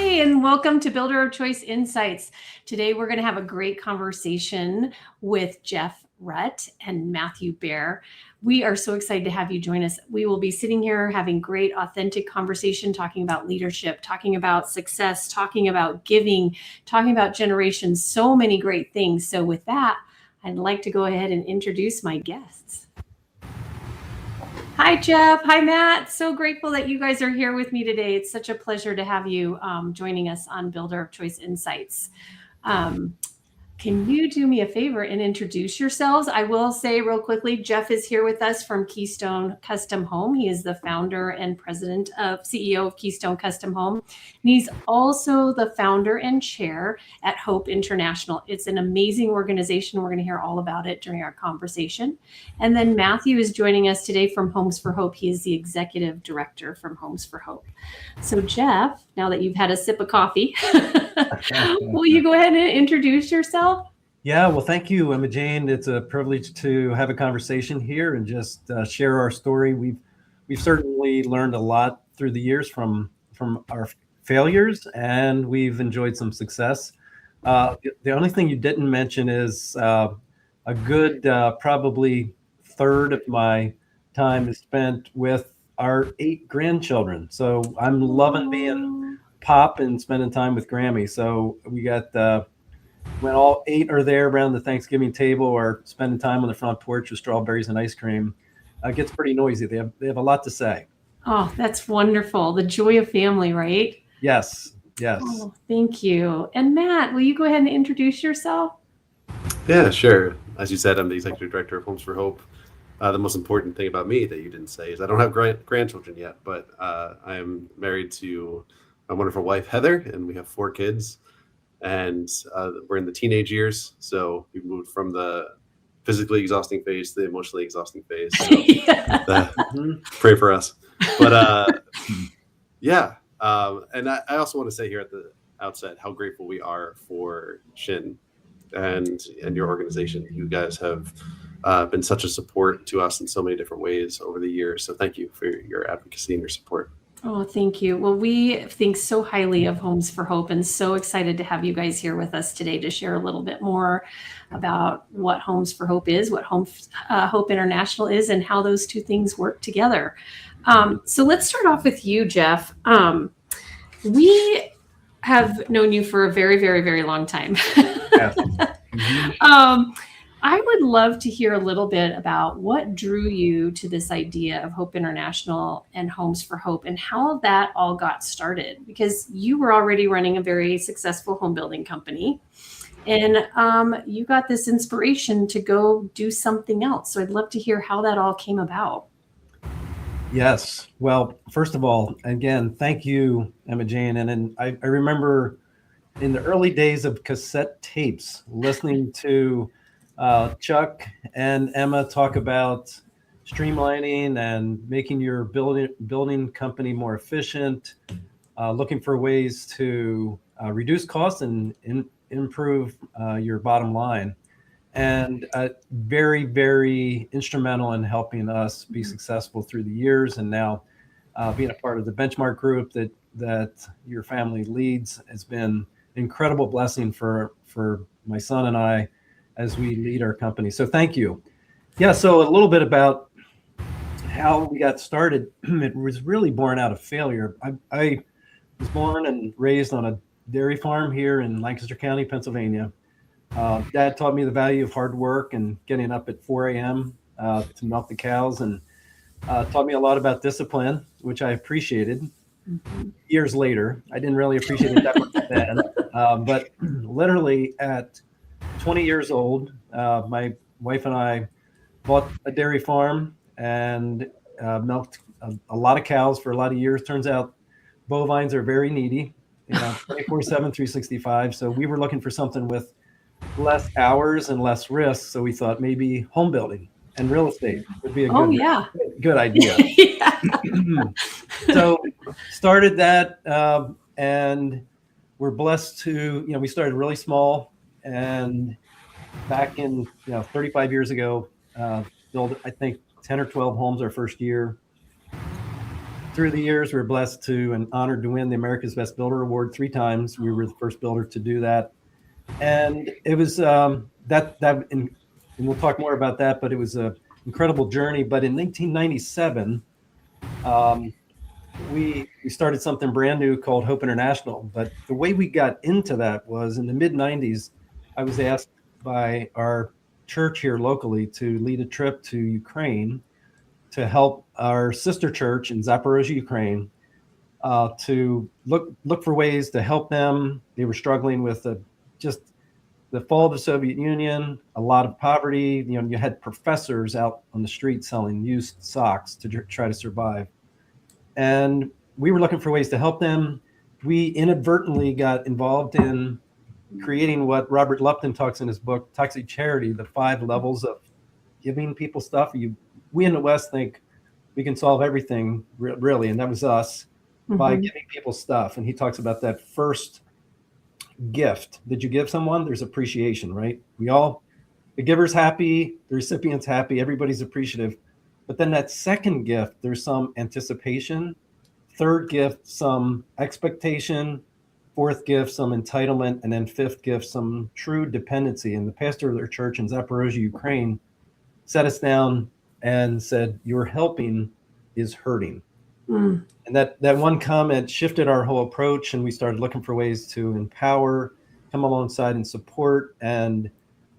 and welcome to Builder of Choice Insights. Today we're going to have a great conversation with Jeff Rutt and Matthew Baehr. We are so excited to have you join us. We will be sitting here having great, authentic conversation, talking about leadership, talking about success, talking about giving, talking about generations, so many great things. So with that, I'd like to go ahead and introduce my guests. Hi, Jeff. Hi, Matt. So grateful that you guys are here with me today. It's such a pleasure to have you joining us on Builder of Choice Insights. Can you do me a favor and introduce yourselves? I will say real quickly, Jeff is here with us from Keystone Custom Home. He is the founder and CEO of Keystone Custom Home. And he's also the founder and chair at Hope International. It's an amazing organization. We're going to hear all about it during our conversation. And then Matthew is joining us today from Homes for Hope. He is the executive director from Homes for Hope. So Jeff, now that you've had a sip of coffee, will you go ahead and introduce yourself? Yeah, well, thank you, Emma Jane. It's a privilege to have a conversation here and just share our story. We've certainly learned a lot through the years from our failures, and we've enjoyed some success. The only thing you didn't mention is a good probably third of my time is spent with our 8 grandchildren. So I'm loving being pop and spending time with Grammy. So we got when all 8 are there around the Thanksgiving table or spending time on the front porch with strawberries and ice cream, it gets pretty noisy. They have a lot to say. Oh, that's wonderful. The joy of family, right? Yes. Oh, thank you. And Matt, will you go ahead and introduce yourself? Yeah, sure. As you said, I'm the executive director of Homes for Hope. The most important thing about me that you didn't say is I don't have grandchildren yet, but I am married to my wonderful wife, Heather, and we have 4 kids. And we're in the teenage years, so we moved from the physically exhausting phase to the emotionally exhausting phase. So, pray for us. But and I also want to say here at the outset how grateful we are for Shinn and your organization. You guys have been such a support to us in so many different ways over the years. So thank you for your advocacy and your support. Oh, thank you. Well, we think so highly of Homes for Hope and so excited to have you guys here with us today to share a little bit more about what Homes for Hope is, what Hope International is, and how those two things work together. So let's start off with you, Jeff. We have known you for a very, very, very long time. I would love to hear a little bit about what drew you to this idea of Hope International and Homes for Hope and how that all got started, because you were already running a very successful home building company and you got this inspiration to go do something else. So I'd love to hear how that all came about. Yes. Well, first of all, again, thank you, Emma Jane. And I remember in the early days of cassette tapes, listening to Chuck and Emma talk about streamlining and making your building company more efficient, looking for ways to reduce costs and improve your bottom line. And very, very instrumental in helping us be successful through the years. And now being a part of the benchmark group that your family leads has been an incredible blessing for my son and I as we lead our company. So thank you. Yeah, so a little bit about how we got started. It was really born out of failure. I was born and raised on a dairy farm here in Lancaster County, Pennsylvania. Dad taught me the value of hard work and getting up at 4 a.m. To milk the cows, and taught me a lot about discipline, which I appreciated. Years later, I didn't really appreciate it that much then. But literally at 20 years old, my wife and I bought a dairy farm and milked a lot of cows for a lot of years. Turns out bovines are very needy, 24/7, 365. So we were looking for something with less hours and less risk. So we thought maybe home building and real estate would be a good idea. So started that, and we're blessed to, we started really small, and back in 35 years ago, built I think 10 or 12 homes our first year. through the years, we were blessed to and honored to win the America's Best Builder Award 3 times. We were the first builder to do that. And it was and we'll talk more about that, but it was an incredible journey. But in 1997, we started something brand new called Hope International. But the way we got into that was in the mid 90s, I was asked by our church here locally to lead a trip to Ukraine to help our sister church in Zaporozhye, Ukraine, to look for ways to help them. They were struggling with just the fall of the Soviet Union, a lot of poverty. You had professors out on the street selling used socks to try to survive. And we were looking for ways to help them. We inadvertently got involved in creating what Robert Lupton talks in his book, Toxic Charity, the 5 levels of giving people stuff. We in the West think we can solve everything, really, and that was us, by giving people stuff. And he talks about that first gift that you give someone, there's appreciation, right? The giver's happy, the recipient's happy, everybody's appreciative. But then that second gift, there's some anticipation. Third gift, some expectation. Fourth gift, some entitlement. And then fifth gift, some true dependency. And the pastor of their church in Zaporozhye, Ukraine, sat us down and said, your helping is hurting. And that one comment shifted our whole approach, and we started looking for ways to empower, come alongside and support, and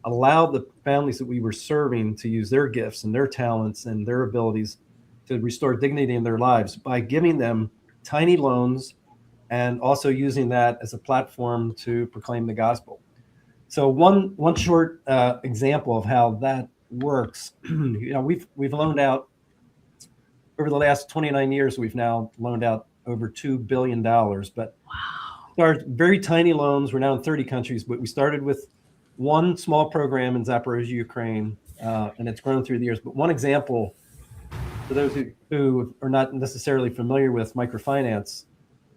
allow the families that we were serving to use their gifts and their talents and their abilities to restore dignity in their lives by giving them tiny loans and also using that as a platform to proclaim the gospel. So one short example of how that works, we've loaned out over the last 29 years, we've now loaned out over $2 billion, but started very tiny loans. We're now in 30 countries, but we started with one small program in Zaporozhye, Ukraine, and it's grown through the years. But one example, for those who are not necessarily familiar with microfinance,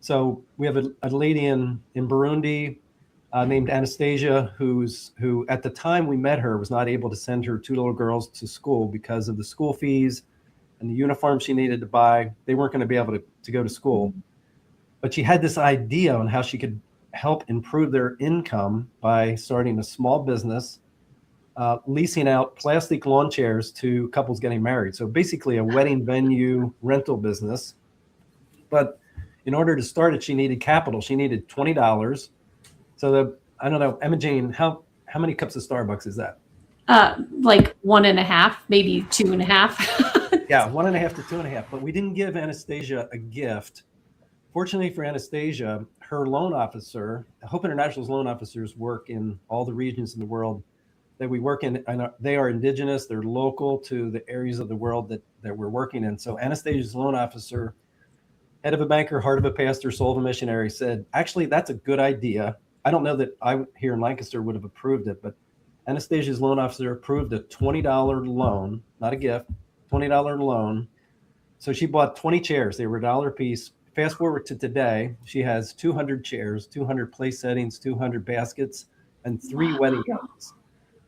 so we have a lady in Burundi named Anastasia, who at the time we met her was not able to send her 2 little girls to school because of the school fees and the uniform she needed to buy. They weren't going to be able to go to school. But she had this idea on how she could help improve their income by starting a small business, leasing out plastic lawn chairs to couples getting married. So basically a wedding venue rental business. But in order to start it, she needed capital. She needed $20. So I don't know, Emma Jane, how many cups of Starbucks is that? Like 1.5, maybe 2.5. Yeah, 1.5 to 2.5. But we didn't give Anastasia a gift. Fortunately for Anastasia, her loan officer, Hope International's loan officers work in all the regions in the world that we work in. And they are indigenous, they're local to the areas of the world that we're working in. So Anastasia's loan officer, head of a banker, heart of a pastor, soul of a missionary, said, actually, that's a good idea. I don't know that I here in Lancaster would have approved it, but Anastasia's loan officer approved a $20 loan, not a gift, $20 loan. So she bought 20 chairs. They were $1 a piece. Fast forward to today, she has 200 chairs, 200 place settings, 200 baskets, and 3 wedding dresses.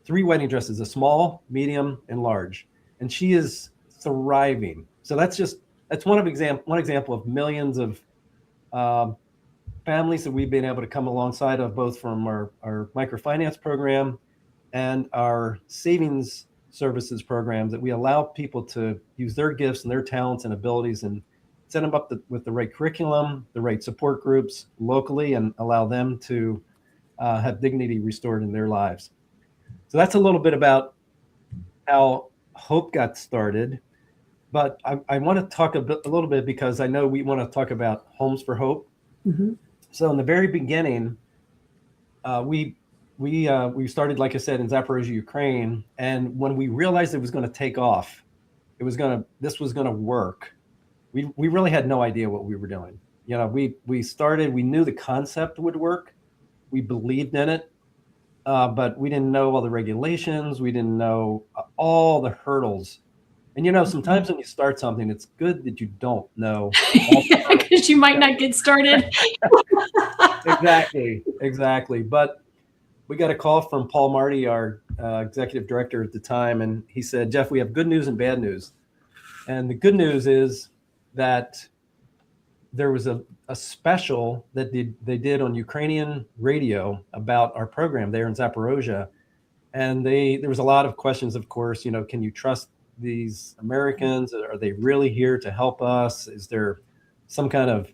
3 wedding dresses, a small, medium, and large. And she is thriving. So that's one example of millions of families that we've been able to come alongside of, both from our microfinance program and our savings services programs, that we allow people to use their gifts and their talents and abilities and set them up with the right curriculum, the right support groups locally, and allow them to have dignity restored in their lives. So that's a little bit about how Hope got started. But I want to talk a little bit, because I know we want to talk about Homes for Hope. Mm-hmm. So in the very beginning, we started, like I said, in Zaporozhye, Ukraine. And when we realized it was going to take off, this was going to work, we really had no idea what we were doing. We started, we knew the concept would work. We believed in it, but we didn't know all the regulations. We didn't know all the hurdles. And sometimes when you start something, it's good that you don't know. Because you might not get started. Exactly. But we got a call from Paul Marty, our executive director at the time, and he said, Jeff, we have good news and bad news. And the good news is that there was a special that they did on Ukrainian radio about our program there in Zaporozhye. And there was a lot of questions, of course, can you trust these Americans? Are they really here to help us? Is there some kind of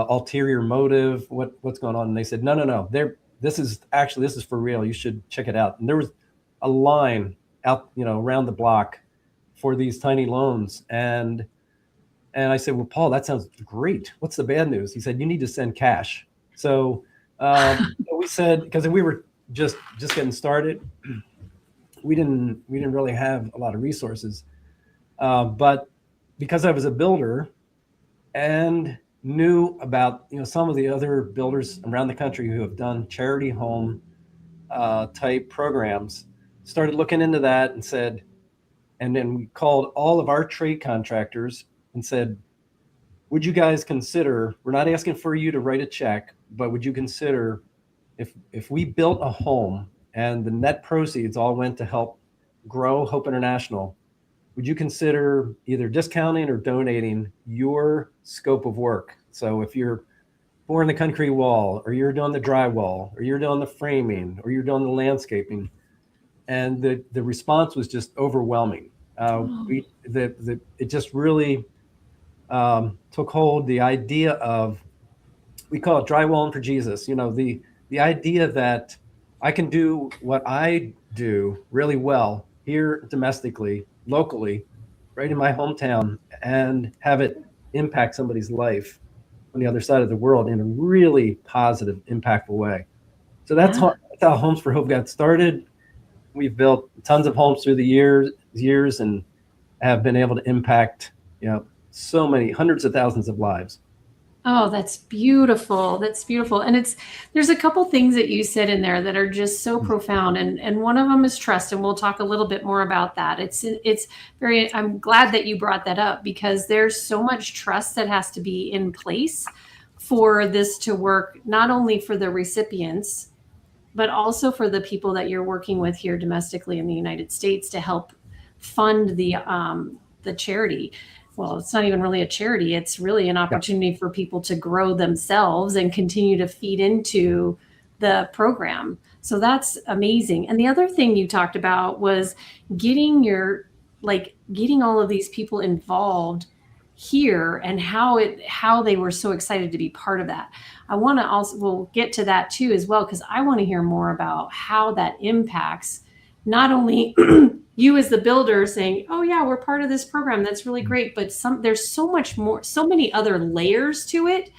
ulterior motive? What's going on? And they said, no. This is for real. You should check it out. And there was a line out, around the block for these tiny loans. And I said, well, Paul, that sounds great. What's the bad news? He said, you need to send cash. So we said, because we were just getting started, we didn't really have a lot of resources. But because I was a builder and knew about some of the other builders around the country who have done charity home type programs, started looking into that and said, and then we called all of our trade contractors and said, would you guys consider, we're not asking for you to write a check, but would you consider if we built a home and the net proceeds all went to help grow Hope International, would you consider either discounting or donating your scope of work? So if you're pouring the concrete wall, or you're doing the drywall, or you're doing the framing, or you're doing the landscaping, and the response was just overwhelming. It just really took hold. The idea of, we call it drywalling for Jesus. The idea that I can do what I do really well here domestically, locally, right in my hometown, and have it impact somebody's life on the other side of the world in a really positive, impactful way. So that's how Homes for Hope got started. We've built tons of homes through the years and have been able to impact, so many hundreds of thousands of lives. Oh, that's beautiful. That's beautiful. And there's a couple things that you said in there that are just so profound. And one of them is trust. And we'll talk a little bit more about that. I'm glad that you brought that up, because there's so much trust that has to be in place for this to work, not only for the recipients, but also for the people that you're working with here domestically in the United States to help fund the charity. Well, it's not even really a charity. It's really an opportunity for people to grow themselves and continue to feed into the program. So that's amazing. And the other thing you talked about was getting all of these people involved here, and how they were so excited to be part of that. We'll get to that too as well, because I want to hear more about how that impacts not only you as the builder saying, oh yeah, we're part of this program, that's really great, but there's so much more, so many other layers to it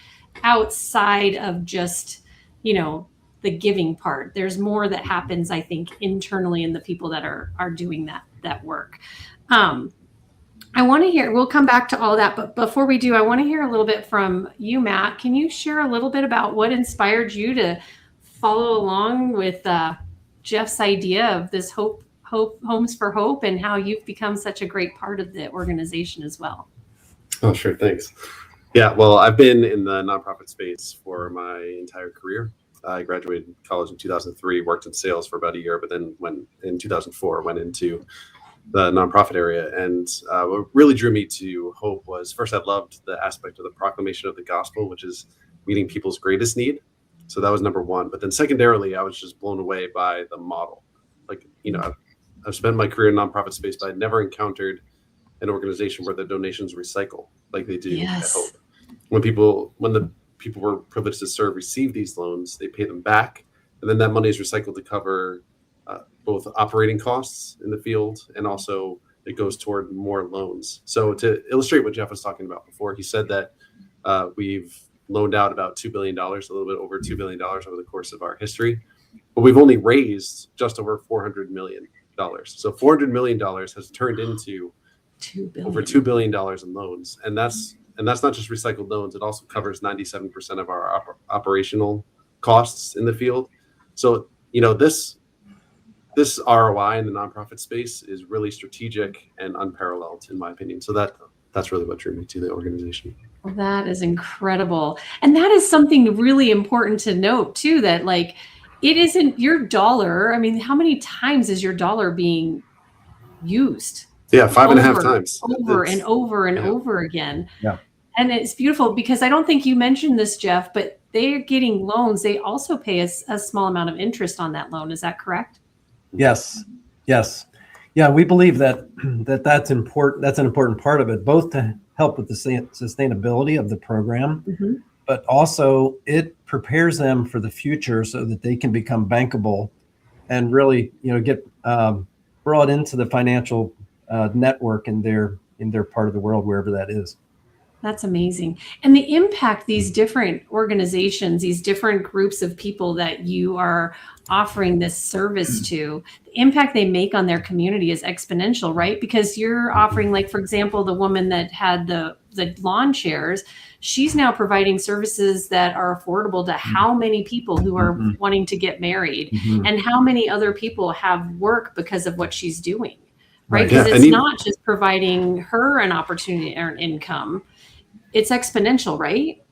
outside of just, the giving part. There's more that happens, I think, internally in the people that are doing that work. I want to hear, we'll come back to all that, but before we do, I want to hear a little bit from you, Matt. Can you share a little bit about what inspired you to follow along with Jeff's idea of this Homes for Hope, and how you've become such a great part of the organization as well? Oh, sure. Thanks. Yeah, well, I've been in the nonprofit space for my entire career. I graduated college in 2003, worked in sales for about a year, but then in 2004, went into the nonprofit area. And what really drew me to Hope was, first, I loved the aspect of the proclamation of the gospel, which is meeting people's greatest need. So that was number one. But then secondarily, I was just blown away by the model. I've spent my career in nonprofit space, but I'd never encountered an organization where the donations recycle like they do at Hope. When the people we're privileged to serve receive these loans, they pay them back, and then that money is recycled to cover both operating costs in the field, and also it goes toward more loans. So to illustrate what Jeff was talking about before, he said that we've loaned out about $2 billion, a little bit over $2 billion over the course of our history, but we've only raised just over $400 million. So $400 million has turned into over $2 billion in loans. And that's not just recycled loans. It also covers 97% of our operational costs in the field. So, this ROI in the nonprofit space is really strategic and unparalleled, in my opinion. So that's really what drew me to the organization. Well, that is incredible. And that is something really important to note too, that it isn't your dollar. I mean, how many times is your dollar being used? Yeah, 5.5 times. Over and over and over again. Yeah. And it's beautiful because I don't think you mentioned this, Jeff, but they're getting loans. They also pay a small amount of interest on that loan. Is that correct? Yes. Yes. Yeah, we believe that's important. That's an important part of it, both to help with the sustainability of the program, but also it prepares them for the future so that they can become bankable and really, get brought into the financial network in their part of the world, wherever that is. That's amazing. And the impact these different organizations, these different groups of people that you are offering this service to, the impact they make on their community is exponential, right? Because you're offering, like, for example, the woman that had the lawn chairs, she's now providing services that are affordable to how many people who are wanting to get married, and how many other people have work because of what she's doing, right? Because it's not just providing her an opportunity to earn income. It's exponential, right?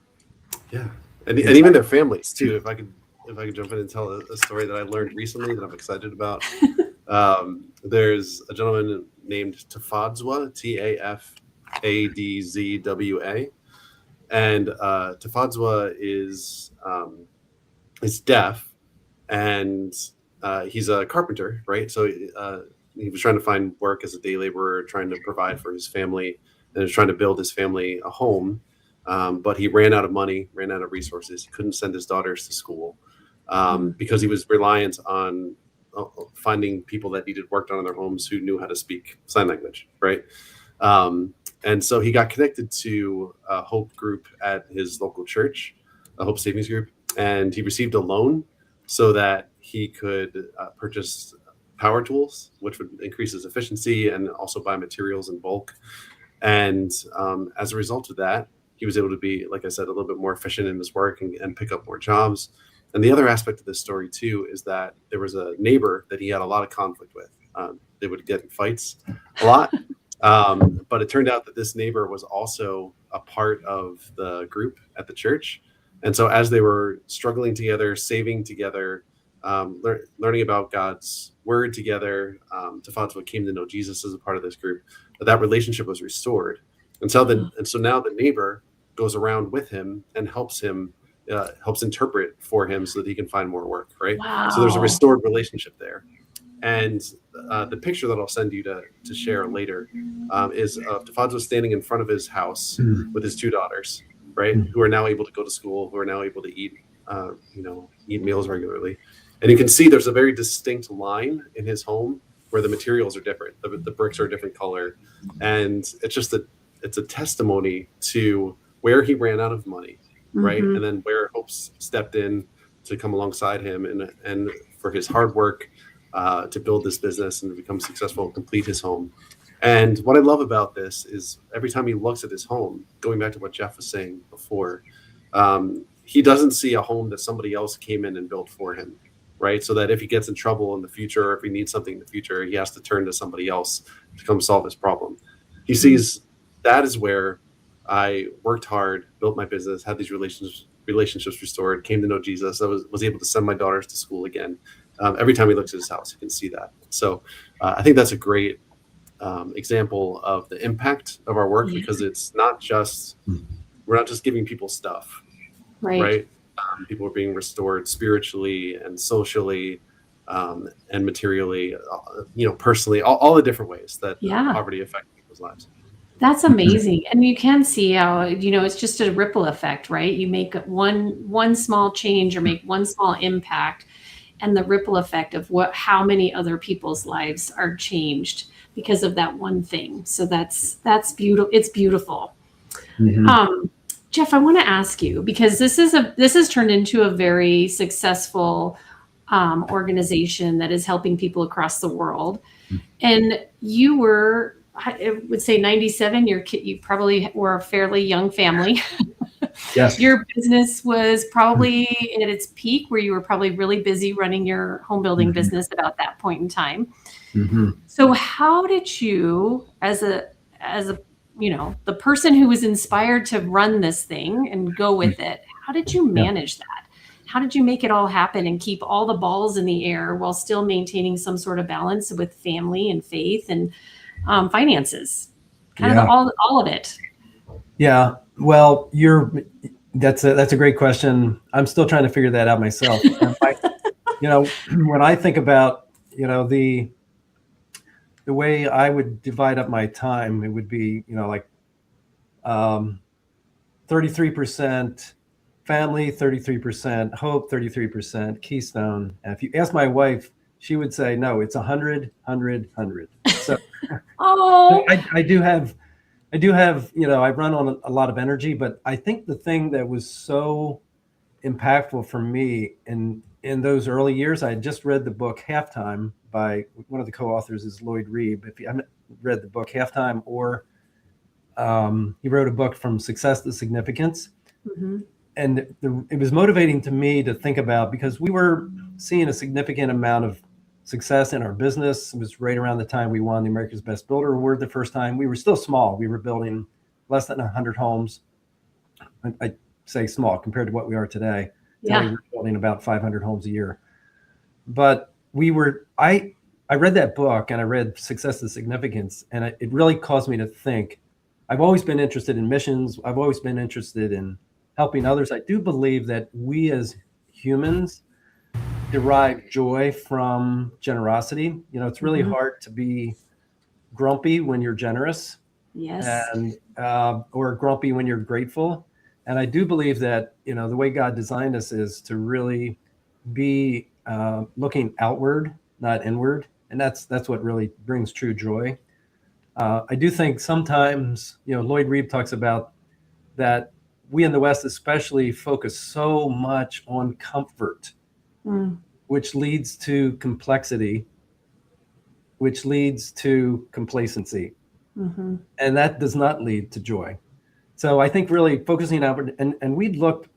Yeah, and even their families too. If I could jump in and tell a story that I learned recently that I'm excited about. There's a gentleman named Tafadzwa, Tafadzwa, and Tafadzwa is deaf, and he's a carpenter, right? So he was trying to find work as a day laborer, trying to provide for his family, and was trying to build his family a home. But he ran out of money, ran out of resources. He couldn't send his daughters to school because he was reliant on finding people that needed work done in their homes who knew how to speak sign language, right? And so he got connected to a Hope group at his local church, a Hope Savings Group, and he received a loan so that he could purchase power tools, which would increase his efficiency, and also buy materials in bulk. And as a result of that, he was able to be, like I said, a little bit more efficient in his work and pick up more jobs. And the other aspect of this story, too, is that there was a neighbor that he had a lot of conflict with. They would get in fights a lot. But it turned out that this neighbor was also a part of the group at the church. And so as they were struggling together, saving together, learning about God's word together, Tafadzwa came to know Jesus as a part of this group. But that relationship was restored. And so now the neighbor goes around with him and helps interpret for him so that he can find more work, right? Wow. So there's a restored relationship there. And the picture that I'll send you to share later is of Tafadzwa standing in front of his house with his two daughters, right? Who are now able to go to school, who are now able to eat meals regularly. And you can see there's a very distinct line in his home where the materials are different. The bricks are a different color. And it's just it's a testimony to where he ran out of money, right? And then where Hope's stepped in to come alongside him and for his hard work to build this business and become successful and complete his home. And what I love about this is every time he looks at his home, going back to what Jeff was saying before, he doesn't see a home that somebody else came in and built for him, right? So that if he gets in trouble in the future, or if he needs something in the future, he has to turn to somebody else to come solve his problem. He sees that is where I worked hard, built my business, had these relationships restored, came to know Jesus. I was able to send my daughters to school again. Every time he looks at his house, you can see that. So I think that's a great example of the impact of our work, because it's not just, we're not just giving people stuff, right? People are being restored spiritually and socially and materially, personally, all the different ways that poverty affects people's lives. That's amazing. And you can see how, it's just a ripple effect, right? You make one small change or make one small impact, and the ripple effect of how many other people's lives are changed because of that one thing. So that's beautiful. It's beautiful. Jeff, I want to ask you, because this has turned into a very successful organization that is helping people across the world. And you were, I would say 97, you probably were a fairly young family. Yes. Your business was probably at its peak, where you were probably really busy running your home building business about that point in time. So how did you, as the person who was inspired to run this thing and go with it, how did you manage that? How did you make it all happen and keep all the balls in the air while still maintaining some sort of balance with family and faith and finances? Kind of all of it. Yeah. Well, that's a great question. I'm still trying to figure that out myself. When I think about, the way I would divide up my time, it would be, like, 33% family, 33% hope, 33% Keystone. And if you ask my wife, she would say, no, it's 100, 100, 100. So Oh, I do have, I run on a lot of energy, but I think the thing that was so impactful for me in those early years, I had just read the book Halftime by one of the co-authors is Lloyd Reeb. If you haven't read the book Halftime, or he wrote a book From Success to Significance. mm-hmm. And it was motivating to me to think about, because we were seeing a significant amount of success in our business. It was right around the time we won the America's Best Builder Award the first time. We were still small. We were building less than 100 homes. I say small compared to what we are today. Today we're building about 500 homes a year. But I read that book, and I read Success to Significance, and it really caused me to think. I've always been interested in missions. I've always been interested in helping others. I do believe that we as humans derive joy from generosity. It's really hard to be grumpy when you're generous. Yes. And or grumpy when you're grateful. And I do believe that, the way God designed us is to really be looking outward, not inward. And that's what really brings true joy. I do think sometimes, Lloyd Reeb talks about that we in the West especially focus so much on comfort, which leads to complexity, which leads to complacency. Mm-hmm. And that does not lead to joy. So I think really focusing outward, and we'd looked,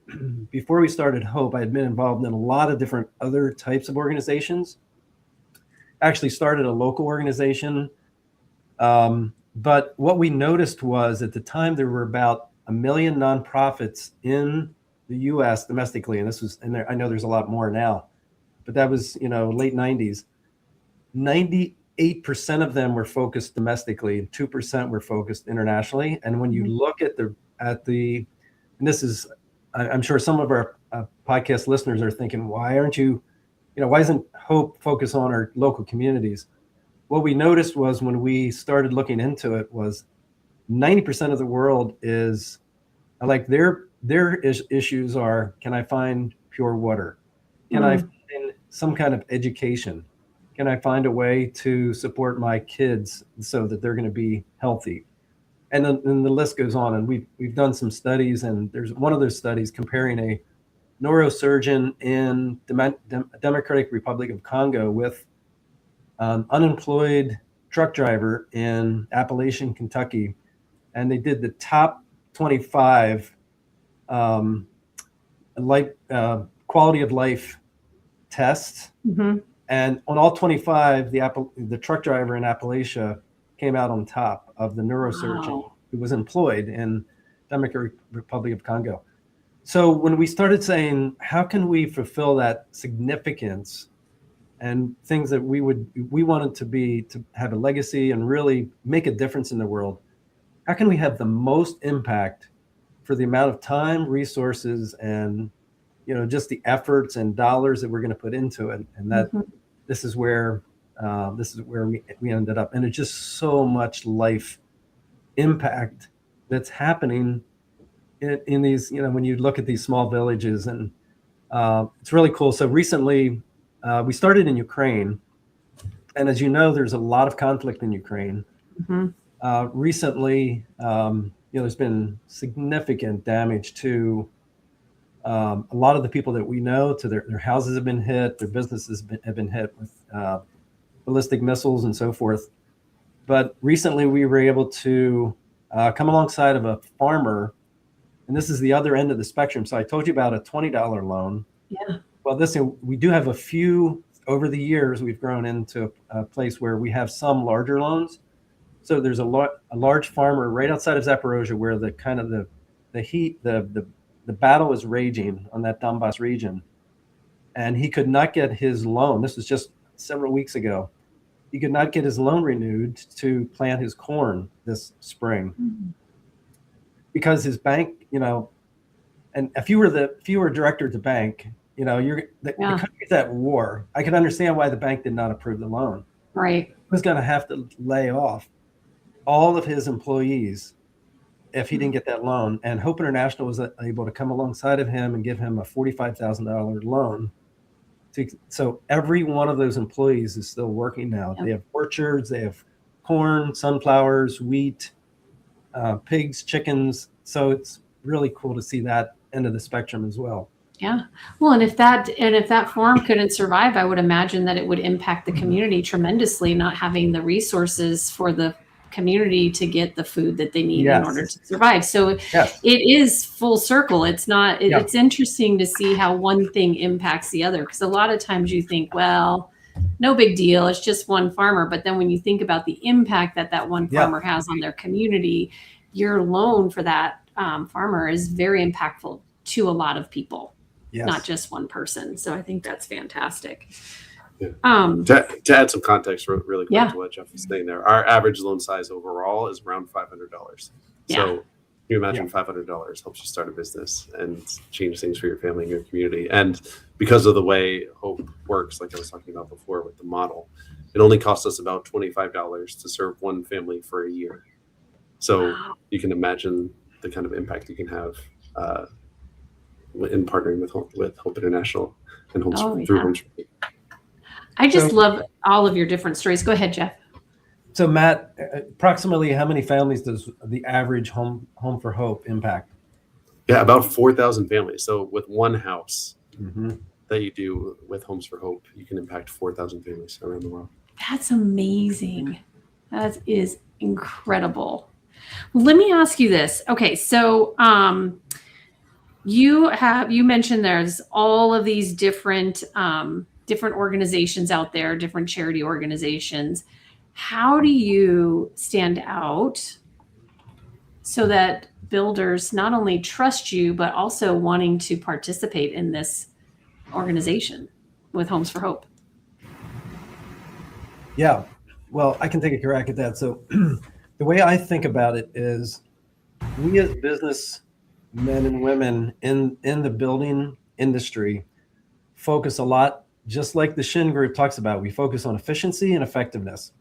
before we started Hope, I had been involved in a lot of different other types of organizations. Actually started a local organization. But what we noticed was, at the time, there were about 1 million nonprofits in the US domestically. And I know there's a lot more now, but that was, late 90s. 98% of them were focused domestically, and 2% were focused internationally. And when you look at and this is, I'm sure some of our podcast listeners are thinking, why isn't Hope focused on our local communities? What we noticed was, when we started looking into it, was 90% of the world is like, their issues are, can I find pure water? Can I find some kind of education? Can I find a way to support my kids so that they're going to be healthy? And then the list goes on. And we've done some studies, and there's one of those studies comparing a neurosurgeon in Democratic Republic of Congo with an unemployed truck driver in Appalachian, Kentucky. And they did the top 25 quality of life tests. Mm-hmm. And on all 25, the truck driver in Appalachia came out on top of the neurosurgeon who was employed in Democratic Republic of Congo. So when we started saying, how can we fulfill that significance and things that we wanted to have a legacy and really make a difference in the world, how can we have the most impact for the amount of time, resources, and just the efforts and dollars that we're going to put into it? And that this is where we ended up. And it's just so much life impact that's happening in these, when you look at these small villages. And it's really cool. So recently we started in Ukraine, and as you know, there's a lot of conflict in Ukraine. Recently, there's been significant damage to a lot of the people that we know. To their houses have been hit, their businesses have been hit with ballistic missiles and so forth. But recently we were able to come alongside of a farmer, and this is the other end of the spectrum. So I told you about a $20 loan. Yeah. Well, we do have a few. Over the years, we've grown into a place where we have some larger loans. So there's a large farmer right outside of Zaporozhye, where the heat, the battle is raging on that Donbass region, and he could not get his loan. This was just several weeks ago. He could not get his loan renewed to plant his corn this spring. because his bank, and if you were a director at the bank, the country's at war. I can understand why the bank did not approve the loan. Right. He was going to have to lay off all of his employees if he didn't get that loan. And Hope International was able to come alongside of him and give him a $45,000 loan. So every one of those employees is still working now. Yep. They have orchards, they have corn, sunflowers, wheat, pigs, chickens. So it's really cool to see that end of the spectrum as well. Yeah. Well, and if that farm couldn't survive, I would imagine that it would impact the community tremendously, not having the resources for the community to get the food that they need in order to survive. So it is full circle. It's not, it's interesting to see how one thing impacts the other. Because a lot of times you think, well, no big deal. It's just one farmer. But then when you think about the impact that one farmer has on their community, your loan for that farmer is very impactful to a lot of people, not just one person. So I think that's fantastic. Yeah. To add some context really quick to what Jeff was saying there, our average loan size overall is around $500. So you imagine $500 helps you start a business and change things for your family and your community. And because of the way Hope works, like I was talking about before with the model, it only costs us about $25 to serve one family for a year. So you can imagine the kind of impact you can have in partnering with Hope International and Homes through Homes for Hope. I just love all of your different stories. Go ahead, Jeff. So Matt, approximately how many families does the average Home for Hope impact? Yeah, about 4,000 families. So with one house that you do with Homes for Hope, you can impact 4,000 families around the world. That's amazing. That is incredible. Let me ask you this. Okay, so you mentioned there's all of these different organizations out there, different charity organizations. How do you stand out so that builders not only trust you, but also wanting to participate in this organization with Homes for Hope? Yeah, well, I can take a crack at that. So the way I think about it is we as business men and women in the building industry focus a lot, just like the Shinn group talks about. We focus on efficiency and effectiveness.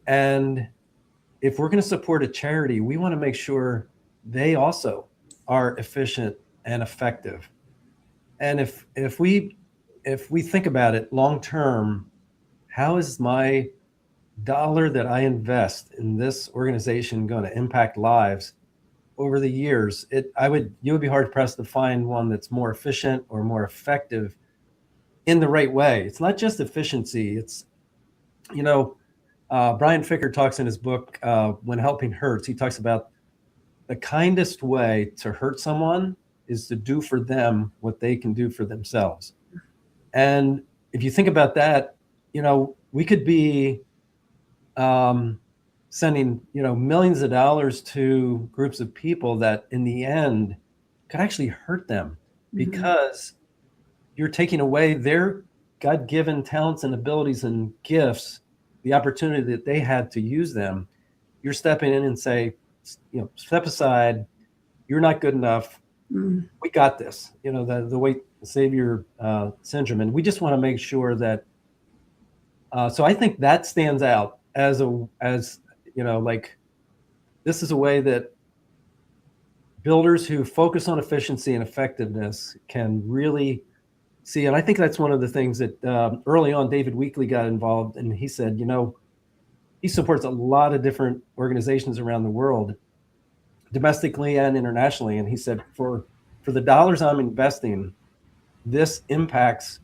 And if we're going to support a charity, we want to make sure they also are efficient and effective. And if we think about it long term, how is my dollar that I invest in this organization going to impact lives over the years? You would be hard pressed to find one that's more efficient or more effective in the right way. It's not just efficiency. It's, Brian Ficker talks in his book, When Helping Hurts, he talks about the kindest way to hurt someone is to do for them what they can do for themselves. And if you think about that, we could be sending, millions of dollars to groups of people that in the end could actually hurt them because you're taking away their God-given talents and abilities and gifts, the opportunity that they had to use them. You're stepping in and say, step aside. You're not good enough. We got this. The white savior syndrome, and we just want to make sure that. So I think that stands out as this is a way that builders who focus on efficiency and effectiveness can really see. And I think that's one of the things that early on David Weekley got involved, and he said, he supports a lot of different organizations around the world, domestically and internationally. And he said, for the dollars I'm investing, this impacts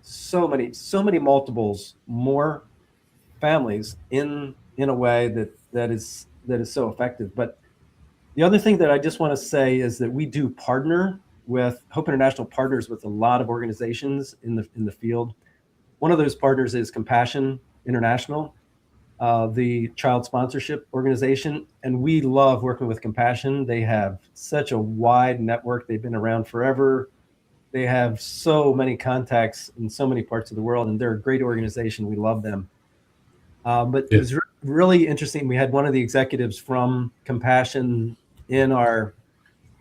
so many multiples more families in a way that is so effective. But the other thing that I just want to say is that we do partner with Hope International, partners with a lot of organizations in the field. One of those partners is Compassion International, the child sponsorship organization, and we love working with Compassion. They have such a wide network. They've been around forever. They have so many contacts in so many parts of the world, and they're a great organization. We love them. But it was really interesting. We had one of the executives from Compassion in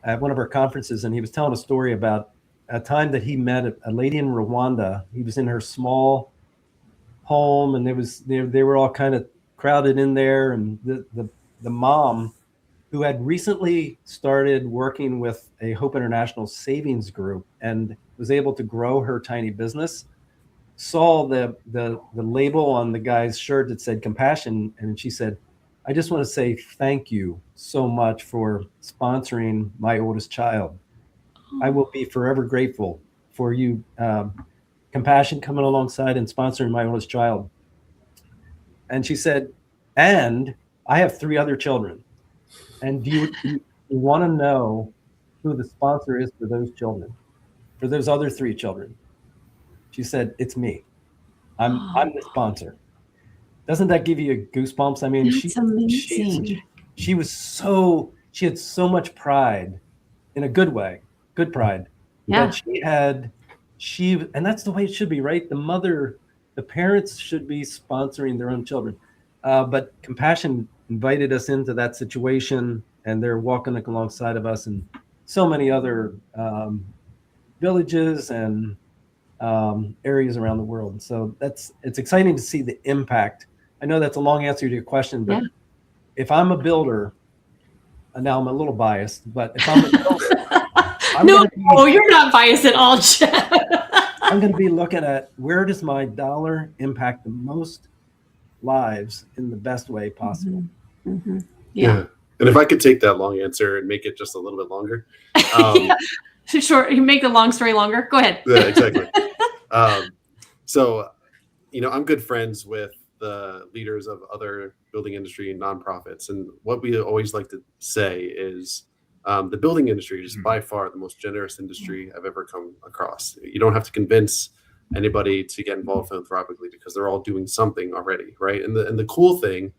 at one of our conferences, and he was telling a story about a time that he met a lady in Rwanda. He was in her small home, and they were all kind of crowded in there, and the mom, who had recently started working with a Hope International savings group and was able to grow her tiny business, saw the label on the guy's shirt that said compassion, and she said, "I just want to say thank you so much for sponsoring my oldest child. I will be forever grateful for you, compassion, coming alongside and sponsoring my oldest child." And she said, "And I have 3 other children. And do you want to know who the sponsor is for those children, for those other 3 children?" She said, "It's me. I'm the sponsor." Doesn't that give you goosebumps? I mean, That's amazing. she had so much pride, in a good way, good pride, Yeah. that and that's the way it should be, right? The parents should be sponsoring their own children. But Compassion invited us into that situation, and they're walking alongside of us and so many other villages and areas around the world. So it's exciting to see the impact. I know that's a long answer to your question, but if I'm a builder, and now I'm a little biased, but if I'm a builder, you're not biased at all, Jeff. I'm going to be looking at, where does my dollar impact the most lives in the best way possible? Mm-hmm. Yeah. And if I could take that long answer and make it just a little bit longer. Sure. You make the long story longer. Go ahead. Yeah, exactly. So, I'm good friends with the leaders of other building industry and nonprofits. And what we always like to say is the building industry is by far the most generous industry I've ever come across. You don't have to convince anybody to get involved philanthropically, because they're all doing something already, right? And the cool thing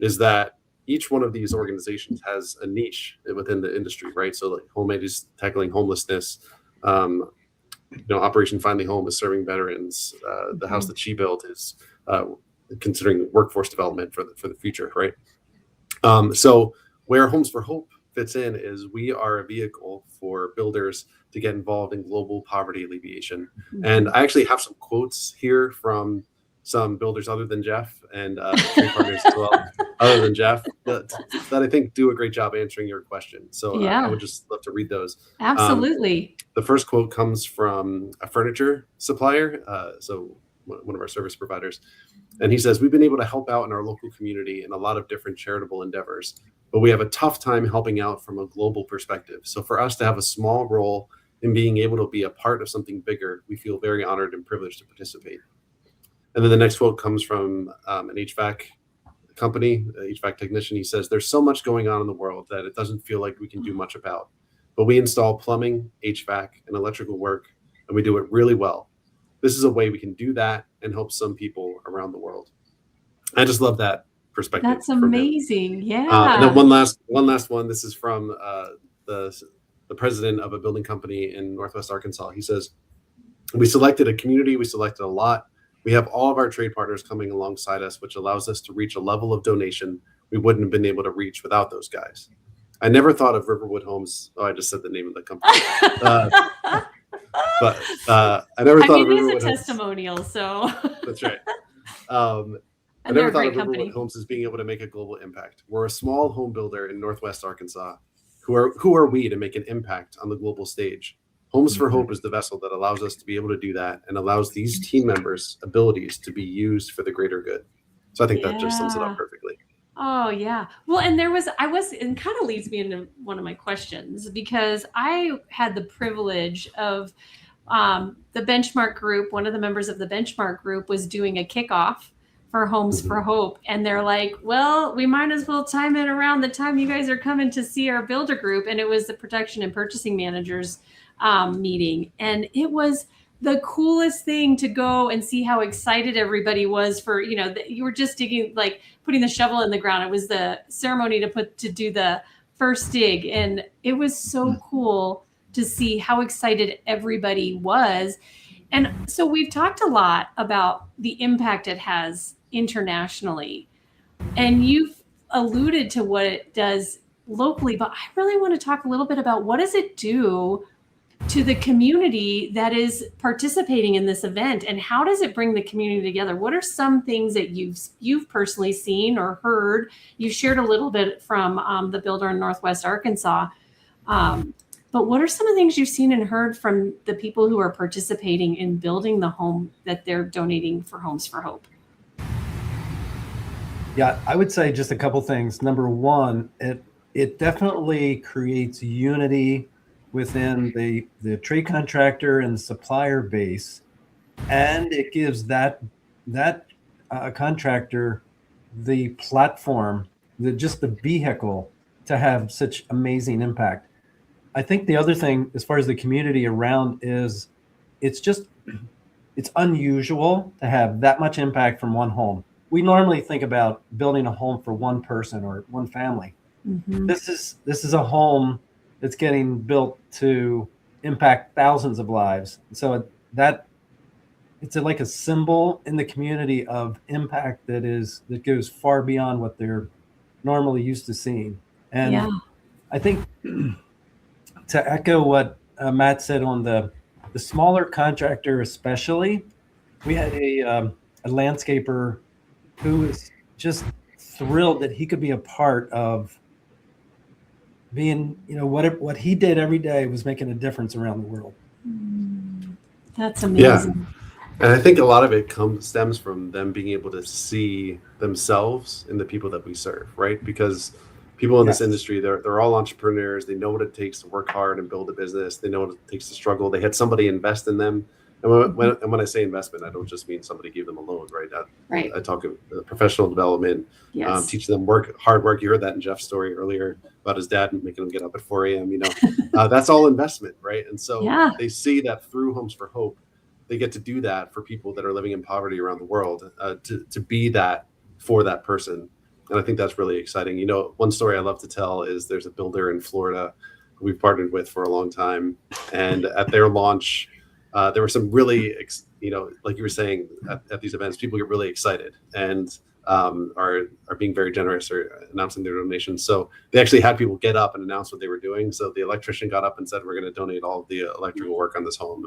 is that each one of these organizations has a niche within the industry, right? So like Homemade is tackling homelessness. Operation Finally Home is serving veterans. The house that she built is considering workforce development for the future, right? So where Homes for Hope fits in is we are a vehicle for builders to get involved in global poverty alleviation. And I actually have some quotes here from some builders other than Jeff, and trade partners as well, other than Jeff, that I think do a great job answering your question. So I would just love to read those. Absolutely. The first quote comes from a furniture supplier, so one of our service providers. And he says, "We've been able to help out in our local community in a lot of different charitable endeavors, but we have a tough time helping out from a global perspective. So for us to have a small role in being able to be a part of something bigger, we feel very honored and privileged to participate." And then the next quote comes from an HVAC company, HVAC technician. He says, "There's so much going on in the world that it doesn't feel like we can do much about. But we install plumbing, HVAC, and electrical work, and we do it really well. This is a way we can do that and help some people around the world." I just love that perspective. That's amazing. Yeah. And then one last one. This is from the president of a building company in Northwest Arkansas. He says, "We selected a community. We selected a lot. We have all of our trade partners coming alongside us, which allows us to reach a level of donation we wouldn't have been able to reach without those guys. I never thought of Riverwood Homes." Oh, I just said the name of the company. But I never thought of Riverwood Homes. It is a testimonial, so. That's right. I never thought of Riverwood Homes as being able to make a global impact. We're a small home builder in Northwest Arkansas. Who are we to make an impact on the global stage? Homes for Hope is the vessel that allows us to be able to do that and allows these team members' abilities to be used for the greater good. So I think that just sums it up perfectly. Oh, yeah. Well, and and kind of leads me into one of my questions, because I had the privilege of the Benchmark group. One of the members of the Benchmark group was doing a kickoff for Homes for Hope. And they're like, "Well, we might as well time it around the time you guys are coming to see our builder group." And it was the production and purchasing managers meeting. And it was the coolest thing to go and see how excited everybody was for, you were just digging, like putting the shovel in the ground. It was the ceremony to do the first dig. And it was so cool to see how excited everybody was. And so we've talked a lot about the impact it has internationally. And you've alluded to what it does locally, but I really want to talk a little bit about what does it do to the community that is participating in this event, and how does it bring the community together? What are some things that you've personally seen or heard? You shared a little bit from the builder in Northwest Arkansas, but what are some of the things you've seen and heard from the people who are participating in building the home that they're donating for Homes for Hope? Yeah, I would say just a couple things. Number one, it definitely creates unity within the trade contractor and supplier base, and it gives that contractor the platform, just the vehicle to have such amazing impact. I think the other thing, as far as the community around, is it's unusual to have that much impact from one home. We normally think about building a home for one person or one family. Mm-hmm. This is a home that's getting built to impact thousands of lives. So it's like a symbol in the community of impact that goes far beyond what they're normally used to seeing. And Yeah. I think to echo what Matt said on the smaller contractor, especially, we had a landscaper who was just thrilled that he could be a part of being, what he did every day was making a difference around the world. That's amazing. Yeah. And I think a lot of it stems from them being able to see themselves in the people that we serve, right? Because people in this industry, they're all entrepreneurs. They know what it takes to work hard and build a business. They know what it takes to struggle. They had somebody invest in them. And when I say investment, I don't just mean somebody gave them a loan, right? Right. I talk about professional development, Yes. teaching them hard work. You heard that in Jeff's story earlier about his dad making him get up at 4 a.m. That's all investment, right? And so they see that through Homes for Hope, they get to do that for people that are living in poverty around the world, to be that for that person. And I think that's really exciting. One story I love to tell is there's a builder in Florida who we've partnered with for a long time. And at their launch, there were some really, like you were saying, at these events, people get really excited and are being very generous or announcing their donations. So they actually had people get up and announce what they were doing. So the electrician got up and said, we're going to donate all of the electrical work on this home.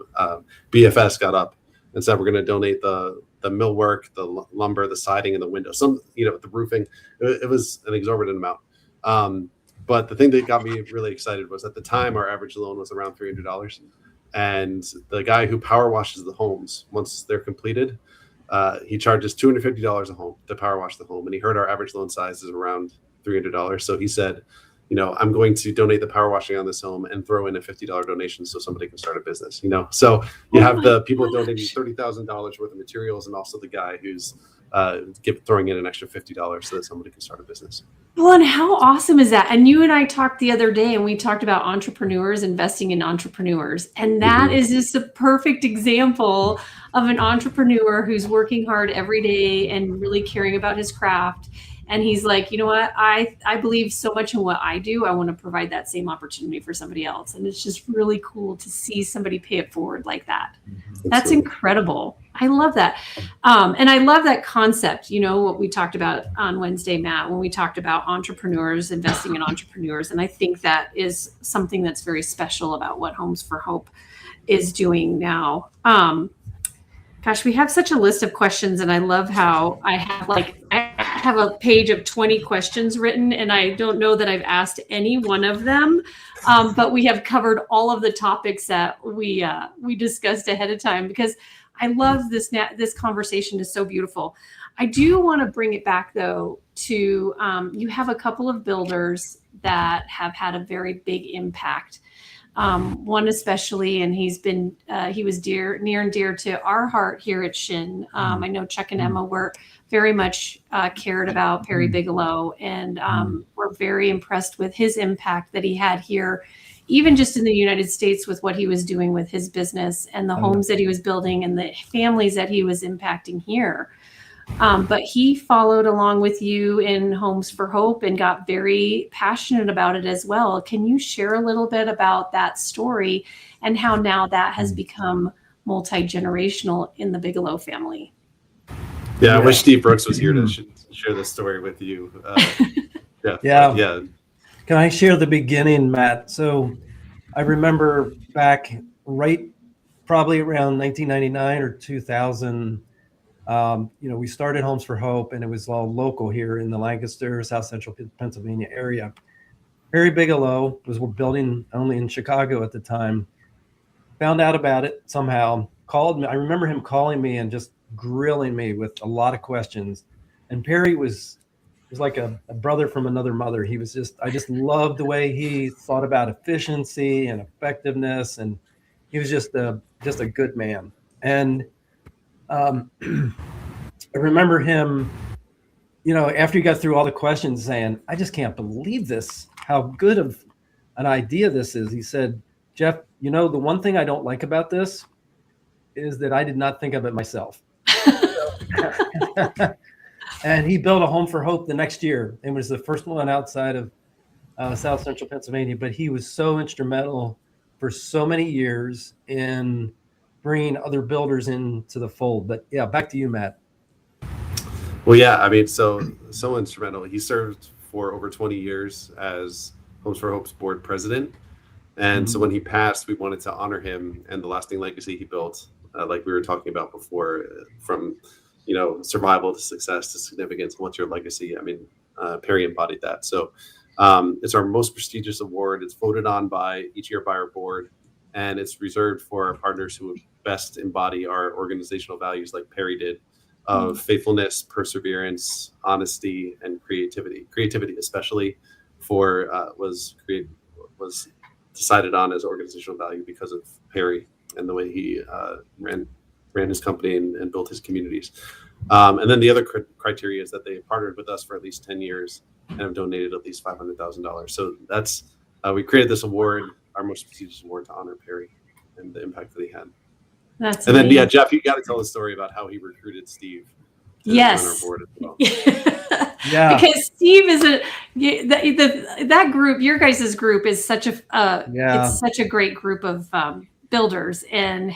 BFS got up and said, we're going to donate the millwork, the lumber, the siding, and the windows. The roofing. It was an exorbitant amount. But the thing that got me really excited was at the time, our average loan was around $300. And the guy who power washes the homes, once they're completed, he charges $250 a home to power wash the home. And he heard our average loan size is around $300. So he said, I'm going to donate the power washing on this home and throw in a $50 donation so somebody can start a business. So you have the people donating $30,000 worth of materials, and also the guy who's throwing in an extra $50 so that somebody can start a business. Well, and how awesome is that? And you and I talked the other day, and we talked about entrepreneurs investing in entrepreneurs. And that is just a perfect example of an entrepreneur who's working hard every day and really caring about his craft. And he's like, you know what? I believe so much in what I do. I want to provide that same opportunity for somebody else. And it's just really cool to see somebody pay it forward like that. That's incredible. I love that. And I love that concept, what we talked about on Wednesday, Matt, when we talked about entrepreneurs, investing in entrepreneurs. And I think that is something that's very special about what Homes for Hope is doing now. Gosh, we have such a list of questions, and I love how I have a page of 20 questions written, and I don't know that I've asked any one of them, but we have covered all of the topics that we discussed ahead of time, because I love this conversation is so beautiful. I do want to bring it back, though, to you have a couple of builders that have had a very big impact. One especially, and he was near and dear to our heart here at Shinn. I know Chuck and Emma were very much cared about Perry Bigelow, and were very impressed with his impact that he had here, even just in the United States, with what he was doing with his business and the homes that he was building and the families that he was impacting here. But he followed along with you in Homes for Hope and got very passionate about it as well. Can you share a little bit about that story and how now that has become multi-generational in the Bigelow family? Yeah, I wish Steve Brooks was here to share this story with you. Yeah. Can I share the beginning, Matt? So I remember back right probably around 1999 or 2000, we started Homes for Hope, and it was all local here in the Lancaster, South Central Pennsylvania area. Barry Bigelow was building only in Chicago at the time, found out about it somehow, called me. I remember him calling me and just grilling me with a lot of questions. And Perry was like a brother from another mother. I just loved the way he thought about efficiency and effectiveness. And he was just a good man. And I remember him, after he got through all the questions saying, I just can't believe this, how good of an idea this is. He said, Jeff, the one thing I don't like about this is that I did not think of it myself. And he built a Home for Hope the next year. It was the first one outside of South Central Pennsylvania, but he was so instrumental for so many years in bringing other builders into the fold. But yeah, back to you, Matt. Well, yeah, I mean, so instrumental. He served for over 20 years as Homes for Hope's board president. And so when he passed, we wanted to honor him and the lasting legacy he built, like we were talking about before, from, survival to success to significance. What's your legacy? I mean, Perry embodied that. So it's our most prestigious award. It's voted on each year by our board, and it's reserved for our partners who best embody our organizational values like Perry did, of faithfulness, perseverance, honesty, and creativity. Creativity, especially, was decided on as organizational value because of Perry and the way he ran his company and built his communities. And then the other criteria is that they partnered with us for at least 10 years and have donated at least $500,000. So that's we created this award, our most prestigious award, to honor Perry and the impact that he had. That's and amazing. then, Jeff, you got to tell the story about how he recruited Steve to join our board as well. Yeah, because Steve is that group. Your guys' group is such a it's such a great group of builders, and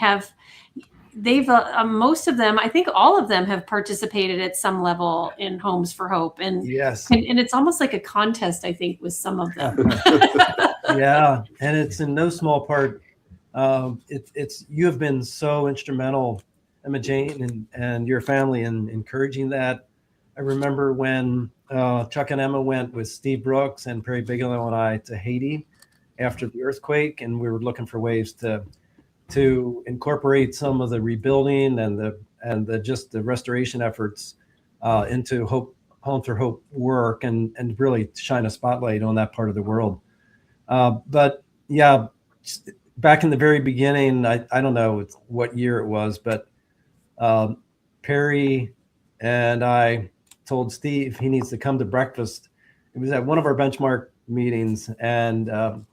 they've most of them, I think all of them, have participated at some level in Homes for Hope, and yes, and it's almost like a contest, I think, with some of them. Yeah, and it's in no small part. You have been so instrumental, Emma Jane, and your family in encouraging that. I remember when Chuck and Emma went with Steve Brooks and Perry Bigelow and I to Haiti after the earthquake, and we were looking for ways to incorporate some of the rebuilding and the restoration efforts into Home for Hope work and really shine a spotlight on that part of the world. But yeah, back in the very beginning, I don't know what year it was, but Perry and I told Steve he needs to come to breakfast. It was at one of our benchmark meetings, and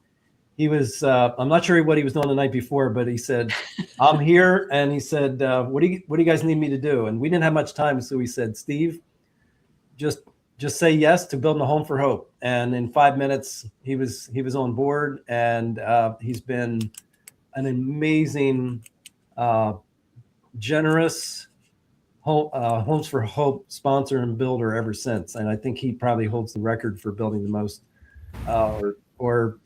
he was, I'm not sure what he was doing the night before, but he said, I'm here. And he said, what do you guys need me to do? And we didn't have much time. So he said, Steve, just say yes to building a Home for Hope. And in 5 minutes, he was on board, and he's been an amazing, generous Homes for Hope sponsor and builder ever since. And I think he probably holds the record for building the most, or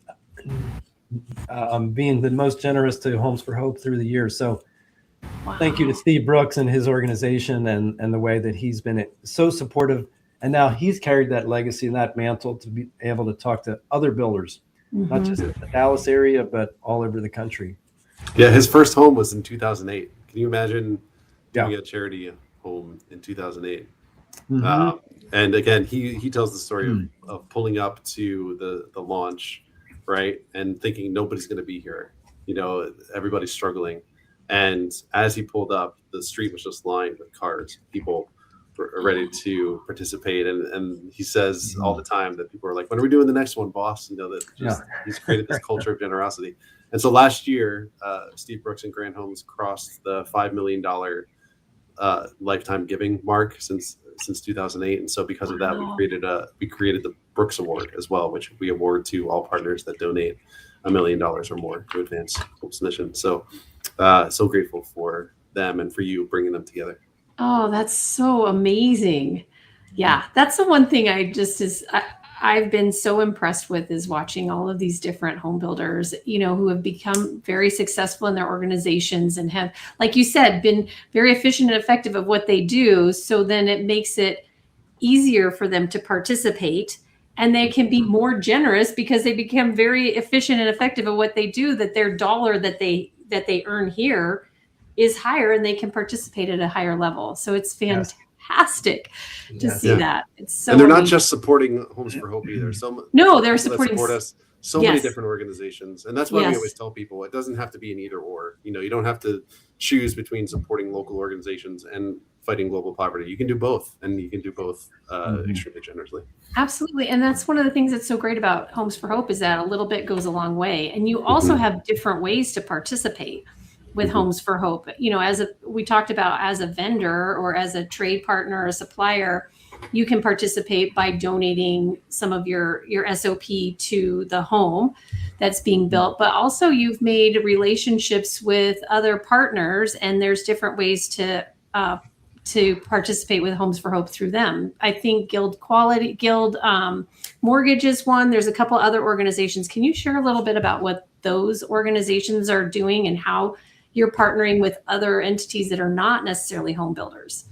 being the most generous to Homes for Hope through the years. So Thank you to Steve Brooks and his organization and the way that he's been so supportive. And now he's carried that legacy and that mantle to be able to talk to other builders, not just in the Dallas area, but all over the country. Yeah, his first home was in 2008. Can you imagine doing a charity home in 2008? And again, he tells the story of pulling up to the launch, right, and thinking nobody's going to be here. You know, everybody's struggling. And as he pulled up, the street was just lined with cars. People were ready to participate. And he says all the time that people are like, when are we doing the next one, boss? You know, that just he's created this culture of generosity. And so last year, Steve Brooks and Grant Homes crossed the $5 million lifetime giving mark since 2008. And so because of that, we created the Brooks Award as well, which we award to all partners that donate $1 million or more to advance Hope's mission. So so grateful for them and for you bringing them together. Oh, that's so amazing. Yeah, that's the one thing I've been so impressed with is watching all of these different home builders, who have become very successful in their organizations and have, like you said, been very efficient and effective of what they do. So then it makes it easier for them to participate, and they can be more generous because they become very efficient and effective at what they do, that their dollar that they earn here is higher and they can participate at a higher level. So it's fantastic to see that. It's so and they're not amazing. just supporting Homes for Hope either. No, they're supporting support us. So many different organizations, and that's why we always tell people it doesn't have to be an either or. You don't have to choose between supporting local organizations and fighting global poverty. You can do both, and you can do both extremely generously. Absolutely. And that's one of the things that's so great about Homes for Hope is that a little bit goes a long way. And you also have different ways to participate with Homes for Hope. We talked about as a vendor or as a trade partner or a supplier, you can participate by donating some of your SOP to the home that's being built, but also you've made relationships with other partners, and there's different ways to participate with Homes for Hope through them. I think Guild Mortgage is one. There's a couple other organizations. Can you share a little bit about what those organizations are doing and how you're partnering with other entities that are not necessarily home builders?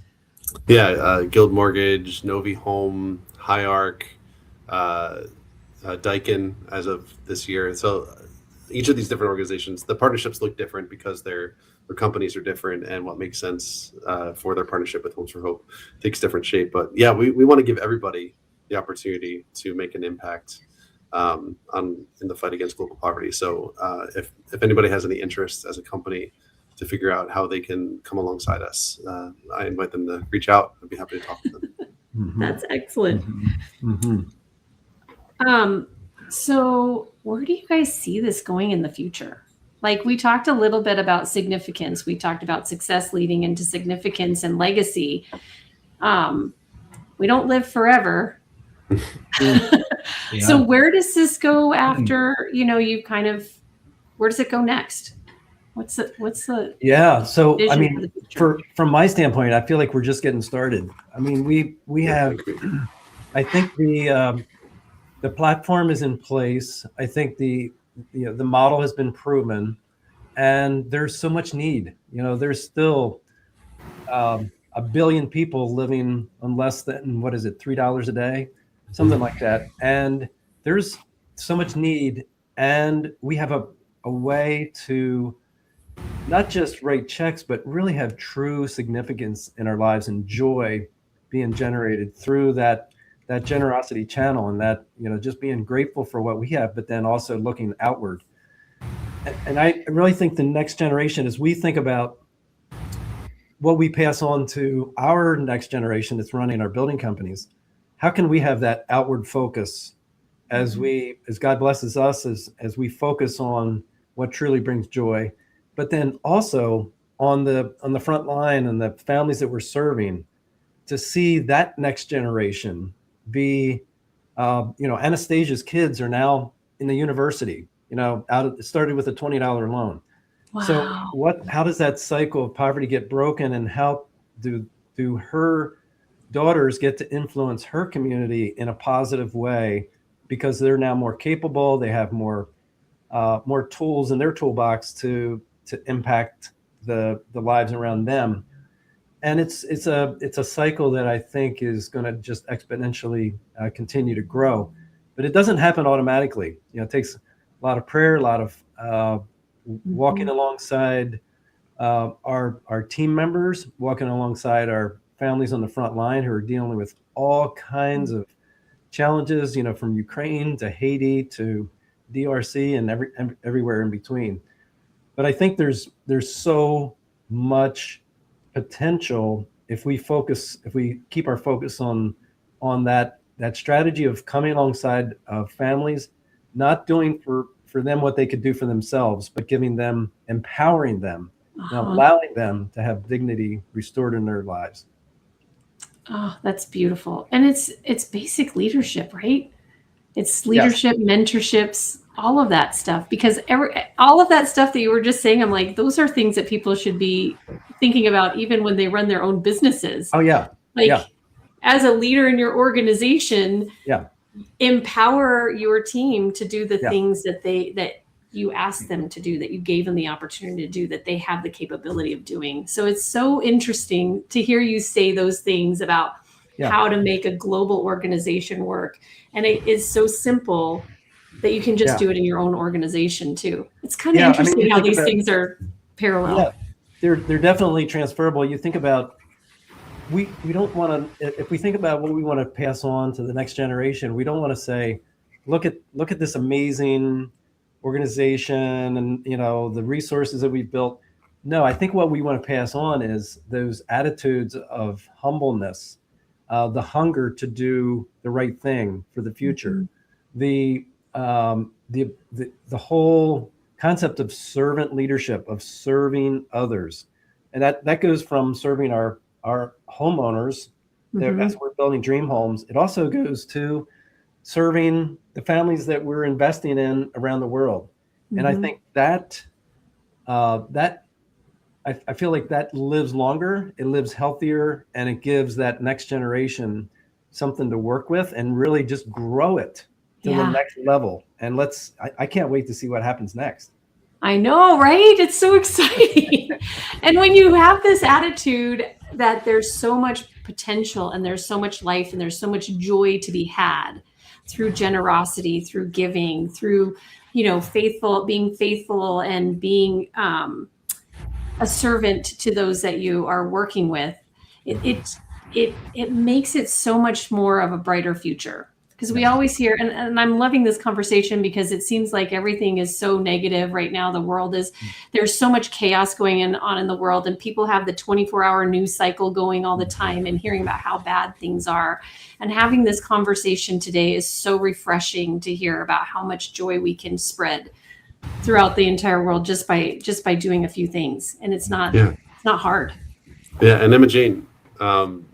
Yeah, Guild Mortgage, Novi Home, Hiarch, Daikin as of this year. So each of these different organizations, the partnerships look different because their companies are different, and what makes sense for their partnership with Homes for Hope takes different shape. But yeah, we want to give everybody the opportunity to make an impact in the fight against global poverty. So if anybody has any interest as a company to figure out how they can come alongside us, I invite them to reach out. I'd be happy to talk to them. That's excellent. So where do you guys see this going in the future? Like, we talked a little bit about significance. We talked about success leading into significance and legacy. We don't live forever. So where does this go after, where does it go next? What's the So I vision mean, for the future? from my standpoint, I feel like we're just getting started. I mean, we have, I think the platform is in place. I think the model has been proven, and there's so much need. There's still a billion people living on less than, what is it, $3 a day, something like that. And there's so much need, and we have a way to not just write checks, but really have true significance in our lives and joy being generated through that generosity channel, and that, just being grateful for what we have, but then also looking outward. And I really think the next generation, as we think about what we pass on to our next generation that's running our building companies, how can we have that outward focus as God blesses us, as we focus on what truly brings joy, but then also on the front line and the families that we're serving, to see that next generation be, Anastasia's kids are now in the university, it started with a $20 loan. Wow. So how does that cycle of poverty get broken, and how do her daughters get to influence her community in a positive way, because they're now more capable, they have more tools in their toolbox to impact the lives around them. And it's a cycle that I think is going to just exponentially continue to grow, but it doesn't happen automatically. It takes a lot of prayer, a lot of walking alongside our team members, walking alongside our families on the front line who are dealing with all kinds of challenges, from Ukraine to Haiti to DRC and everywhere in between. But I think there's so much potential if we keep our focus on that strategy of coming alongside of families, not doing for them what they could do for themselves, but empowering them, allowing them to have dignity restored in their lives. Oh, that's beautiful. And it's basic leadership, right? It's leadership, mentorships, all of that stuff, because all of that stuff that you were just saying, I'm like, those are things that people should be thinking about even when they run their own businesses. Oh yeah. As a leader in your organization, empower your team to do the Yeah. things that you asked them to do, that you gave them the opportunity to do, that they have the capability of doing. So it's so interesting to hear you say those things about how to make a global organization work. And it is so simple that you can just do it in your own organization too. It's kind of interesting how these things are parallel. Yeah, they're definitely transferable. You think about, we don't want to, if we think about what we want to pass on to the next generation, we don't want to say, look at this amazing organization and the resources that we've built. No, I think what we want to pass on is those attitudes of humbleness, the hunger to do the right thing for the future, the whole concept of servant leadership, of serving others, and that goes from serving our homeowners as we're building dream homes. It also goes to serving the families that we're investing in around the world. And I think that I feel like that lives longer, it lives healthier, and it gives that next generation something to work with and really just grow it to the next level. And I can't wait to see what happens next. I know, right? It's so exciting. And when you have this attitude that there's so much potential and there's so much life and there's so much joy to be had through generosity, through giving, through, being faithful and being a servant to those that you are working with, it makes it so much more of a brighter future. Because we always hear, and I'm loving this conversation because it seems like everything is so negative right now. There's so much chaos going on in the world, and people have the 24-hour news cycle going all the time and hearing about how bad things are. And having this conversation today is so refreshing to hear about how much joy we can spread throughout the entire world just by doing a few things. And it's not hard. Yeah, and Emma Jane, when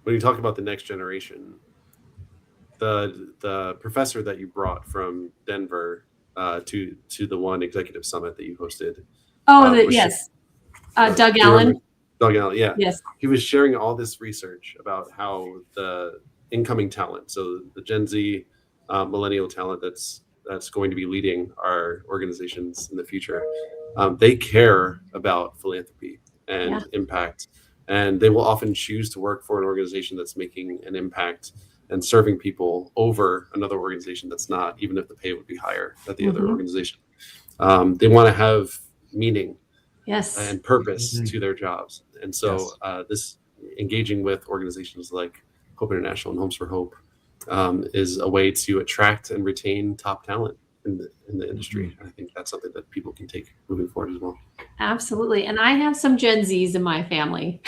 you talk about the next generation, the professor that you brought from Denver to the one executive summit that you hosted. Yes. Doug Allen. Doug Allen, yeah. Yes. He was sharing all this research about how the incoming talent, so the Gen Z millennial talent that's going to be leading our organizations in the future, they care about philanthropy and impact. And they will often choose to work for an organization that's making an impact and serving people over another organization that's not, even if the pay would be higher at the other organization. They want to have meaning and purpose to their jobs. And so this engaging with organizations like Hope International and Homes for Hope is a way to attract and retain top talent in the industry. I think that's something that people can take moving forward as well. Absolutely. And I have some Gen Zs in my family.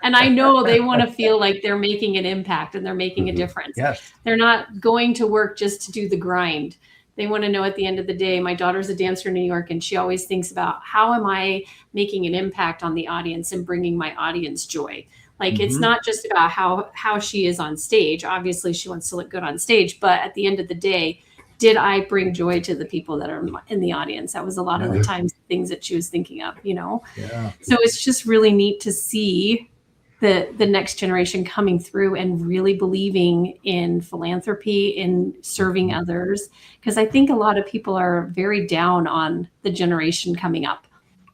And I know they want to feel like they're making an impact and they're making a difference. Yes. They're not going to work just to do the grind. They want to know at the end of the day, my daughter's a dancer in New York, and she always thinks about how am I making an impact on the audience and bringing my audience joy. Like it's not just about how she is on stage. Obviously, she wants to look good on stage. But at the end of the day, did I bring joy to the people that are in the audience? That was a lot of the times things that she was thinking of, Yeah. So it's just really neat to see the next generation coming through and really believing in philanthropy, in serving others. Because I think a lot of people are very down on the generation coming up.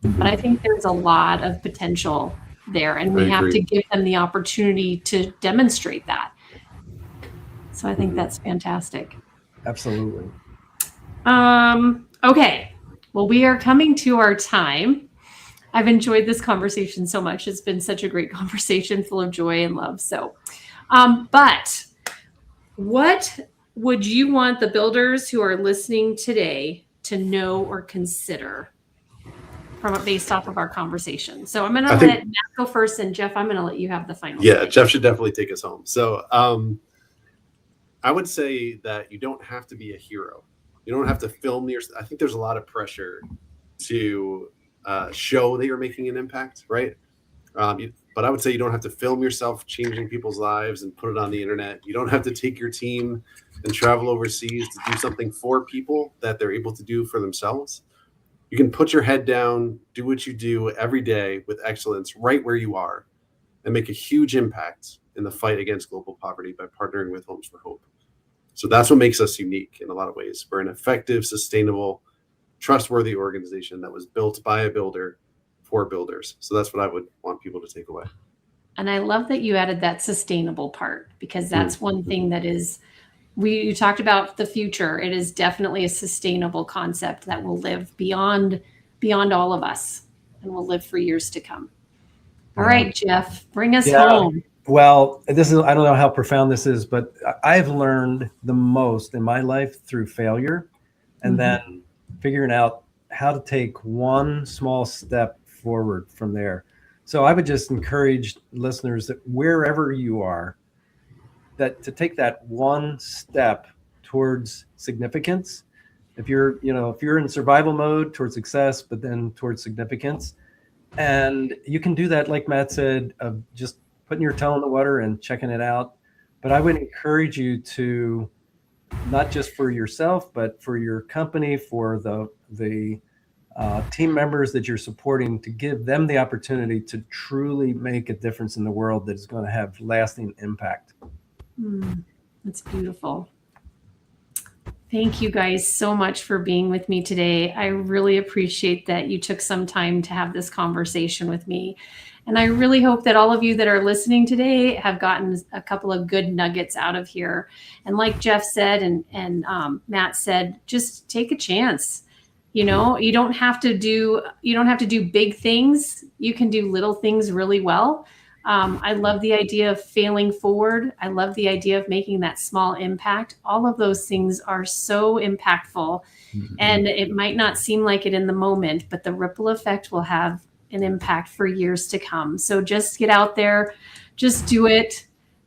But I think there's a lot of potential there, and we have to give them the opportunity to demonstrate that. So I think that's fantastic. Absolutely. Okay. Well, we are coming to our time. I've enjoyed this conversation so much. It's been such a great conversation full of joy and love. So, but what would you want the builders who are listening today to know or consider based off of our conversation? So I'm going to let Matt go first, and Jeff, I'm going to let you have the final. Yeah, Jeff should definitely take us home. So I would say that you don't have to be a hero. You don't have to film I think there's a lot of pressure to show that you're making an impact, right? But I would say you don't have to film yourself changing people's lives and put it on the internet. You don't have to take your team and travel overseas to do something for people that they're able to do for themselves. You can put your head down, do what you do every day with excellence right where you are, and make a huge impact in the fight against global poverty by partnering with Homes for Hope. So that's what makes us unique in a lot of ways. We're an effective, sustainable, trustworthy organization that was built by a builder for builders. So that's what I would want people to take away. And I love that you added that sustainable part, because that's one thing that is, you talked about the future. It is definitely a sustainable concept that will live beyond all of us and will live for years to come. All right, Jeff, bring us home. Well, I don't know how profound this is, but I've learned the most in my life through failure, and then figuring out how to take one small step forward from there. So I would just encourage listeners that wherever you are, that to take that one step towards significance. If you're in survival mode, towards success, but then towards significance. And you can do that, like Matt said, of just putting your toe in the water and checking it out. But I would encourage you to, not just for yourself, but for your company, for the team members that you're supporting, to give them the opportunity to truly make a difference in the world that is going to have lasting impact. That's beautiful. Thank you guys so much for being with me today. I really appreciate that you took some time to have this conversation with me. And I really hope that all of you that are listening today have gotten a couple of good nuggets out of here. And like Jeff said and Matt said, just take a chance. You don't have to do big things. You can do little things really well. I love the idea of failing forward. I love the idea of making that small impact. All of those things are so impactful, and it might not seem like it in the moment, but the ripple effect will have an impact for years to come. So just get out there, just do it.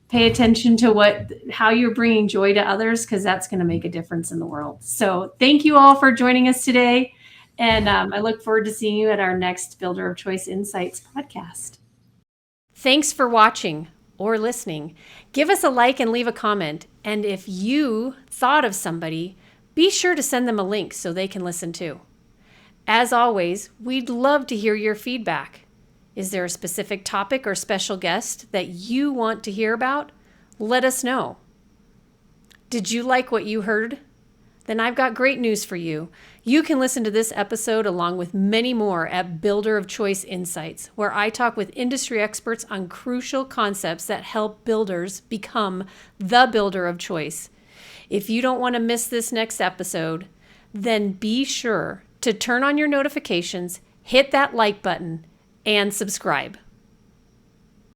Pay attention to how you're bringing joy to others, because that's going to make a difference in the world. So thank you all for joining us today. And I look forward to seeing you at our next Builder of Choice Insights podcast. Thanks for watching or listening. Give us a like and leave a comment. And if you thought of somebody, be sure to send them a link so they can listen too. As always, we'd love to hear your feedback. Is there a specific topic or special guest that you want to hear about? Let us know. Did you like what you heard? Then I've got great news for you. You can listen to this episode along with many more at Builder of Choice Insights, where I talk with industry experts on crucial concepts that help builders become the builder of choice. If you don't want to miss this next episode, then be sure to turn on your notifications, hit that like button, and subscribe.